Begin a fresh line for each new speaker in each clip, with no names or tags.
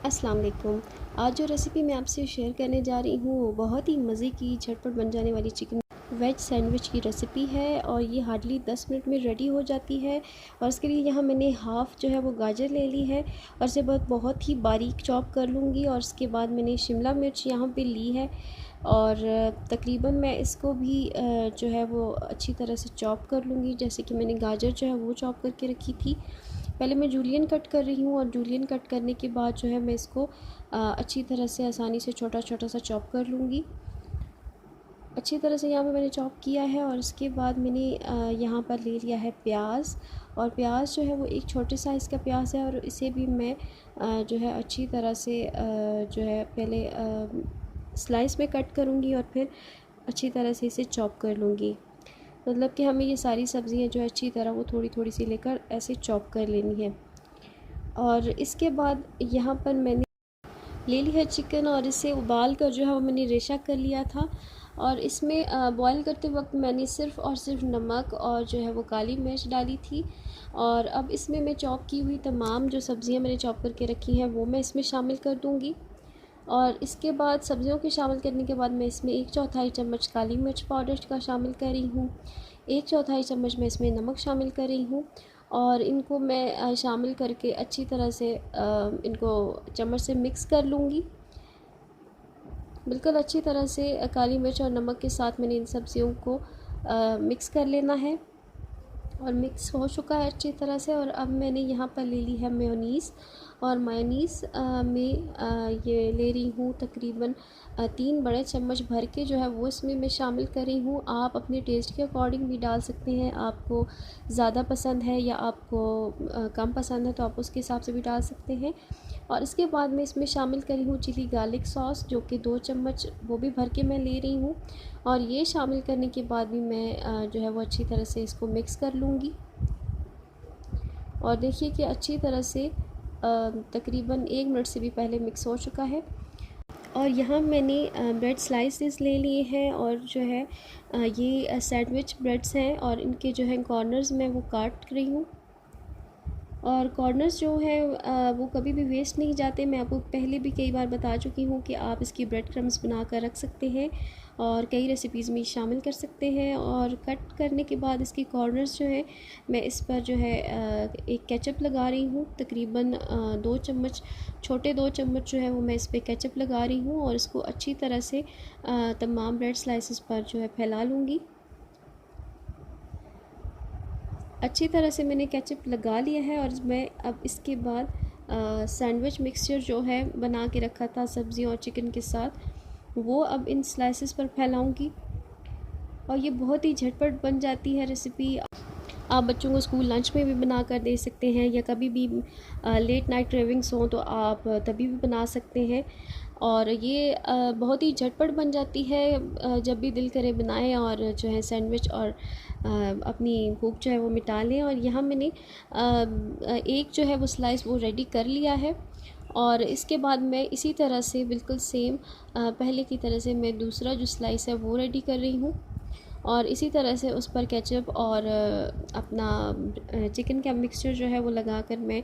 अस्सलाम वालेकुम। आज जो रेसिपी मैं आपसे शेयर करने जा रही हूँ वो बहुत ही मज़े की झटपट बन जाने वाली चिकन वेज सैंडविच की रेसिपी है और ये हार्डली 10 मिनट में रेडी हो जाती है। और इसके लिए यहाँ मैंने हाफ़ जो है वो गाजर ले ली है और इसे बहुत ही बारीक चॉप कर लूँगी। और उसके बाद मैंने शिमला मिर्च यहाँ पे ली है और तकरीबन मैं इसको भी जो है वो अच्छी तरह से चॉप कर लूँगी, जैसे कि मैंने गाजर जो है वो चॉप करके रखी थी। पहले मैं जूलियन कट कर रही हूँ और जूलियन कट करने के बाद जो है मैं इसको अच्छी तरह से आसानी से छोटा छोटा सा चॉप कर लूँगी। अच्छी तरह से यहाँ पे मैंने चॉप किया है और उसके बाद मैंने यहाँ पर ले लिया है प्याज। और प्याज जो है वो एक छोटे साइज़ का प्याज है और इसे भी मैं जो है अच्छी तरह से जो है पहले स्लाइस में कट करूँगी और फिर अच्छी तरह से इसे चॉप कर लूँगी। मतलब कि हमें ये सारी सब्ज़ियाँ जो है अच्छी तरह वो थोड़ी थोड़ी सी लेकर ऐसे चॉप कर लेनी है। और इसके बाद यहाँ पर मैंने ले ली है चिकन और इसे उबाल कर जो है वो मैंने रेशा कर लिया था। और इसमें बॉईल करते वक्त मैंने सिर्फ़ और सिर्फ नमक और जो है वो काली मिर्च डाली थी। और अब इसमें मैं चॉप की हुई तमाम जो सब्ज़ियाँ मैंने चॉप करके रखी हैं वो मैं इसमें शामिल कर दूँगी। और इसके बाद सब्ज़ियों के शामिल करने के बाद मैं इसमें 1/4 चम्मच काली मिर्च पाउडर का शामिल कर रही हूँ। 1/4 चम्मच मैं इसमें नमक शामिल कर रही हूँ और इनको मैं शामिल करके अच्छी तरह से इनको चम्मच से मिक्स कर लूँगी। बिल्कुल अच्छी तरह से काली मिर्च और नमक के साथ मैंने इन सब्ज़ियों को मिक्स कर लेना है और मिक्स हो चुका है अच्छी तरह से। और अब मैंने यहाँ पर ले ली है मेयोनीज़ और मेयोनीज़ में ये ले रही हूँ तकरीबन 3 बड़े चम्मच भर के जो है वो इसमें मैं शामिल कर रही हूँ। आप अपने टेस्ट के अकॉर्डिंग भी डाल सकते हैं, आपको ज़्यादा पसंद है या आपको कम पसंद है तो आप उसके हिसाब से भी डाल सकते हैं। और इसके बाद मैं इसमें शामिल करी हूँ चिली गार्लिक सॉस, जो कि 2 चम्मच वो भी भर के मैं ले रही हूँ। और ये शामिल करने के बाद भी मैं जो है वो अच्छी तरह से इसको मिक्स कर लूँगी। और देखिए कि अच्छी तरह से तकरीबन 1 मिनट से भी पहले मिक्स हो चुका है। और यहाँ मैंने ब्रेड स्लाइसेस ले लिए हैं और जो है ये सैंडविच ब्रेड्स हैं और इनके जो है कॉर्नर्स मैं वो काट रही हूँ। और कॉर्नर्स जो है वो कभी भी वेस्ट नहीं जाते। मैं आपको पहले भी कई बार बता चुकी हूँ कि आप इसकी ब्रेड क्रम्स बना कर रख सकते हैं और कई रेसिपीज़ में शामिल कर सकते हैं। और कट करने के बाद इसके कॉर्नर्स जो है मैं इस पर जो है एक केचप लगा रही हूँ। तकरीबन 2 चम्मच, छोटे 2 चम्मच जो है वो मैं इस पर केचप लगा रही हूँ और इसको अच्छी तरह से तमाम ब्रेड स्लाइसेस पर जो है फैला लूँगी। अच्छी तरह से मैंने केचप लगा लिया है और मैं अब इसके बाद सैंडविच मिक्सचर जो है बना के रखा था सब्ज़ियों और चिकन के साथ, वो अब इन स्लाइसेस पर फैलाऊंगी। और ये बहुत ही झटपट बन जाती है रेसिपी। आप बच्चों को स्कूल लंच में भी बना कर दे सकते हैं या कभी भी लेट नाइट क्रेविंग्स हों तो आप तभी भी बना सकते हैं। और ये बहुत ही झटपट बन जाती है, जब भी दिल करे बनाएं और जो है सैंडविच और अपनी भूख जो है वो मिटा लें। और यहाँ मैंने एक जो है वो स्लाइस वो रेडी कर लिया है और इसके बाद मैं इसी तरह से बिल्कुल सेम पहले की तरह से मैं दूसरा जो स्लाइस है वो रेडी कर रही हूँ और इसी तरह से उस पर केचप और अपना चिकन का मिक्सचर जो है वो लगाकर मैं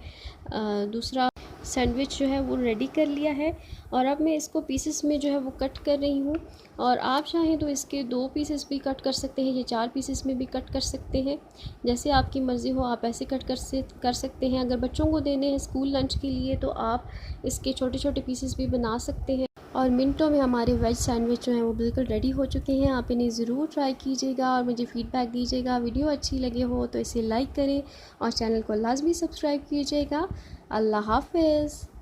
दूसरा सैंडविच जो है वो रेडी कर लिया है। और अब मैं इसको पीसेस में जो है वो कट कर रही हूँ। और आप चाहें तो इसके 2 पीसेस भी कट कर सकते हैं या 4 पीसेस में भी कट कर सकते हैं, जैसे आपकी मर्ज़ी हो आप ऐसे कट कर सकते हैं। अगर बच्चों को देने हैं स्कूल लंच के लिए तो आप इसके छोटे छोटे पीसेस भी बना सकते हैं। और मिनटों में हमारे वेज सैंडविच जो हैं वो बिल्कुल रेडी हो चुके हैं। आप इन्हें ज़रूर ट्राई कीजिएगा और मुझे फ़ीडबैक दीजिएगा। वीडियो अच्छी लगे हो तो इसे लाइक करें और चैनल को लाजमी सब्सक्राइब कीजिएगा। अल्लाह हाफ़िज़।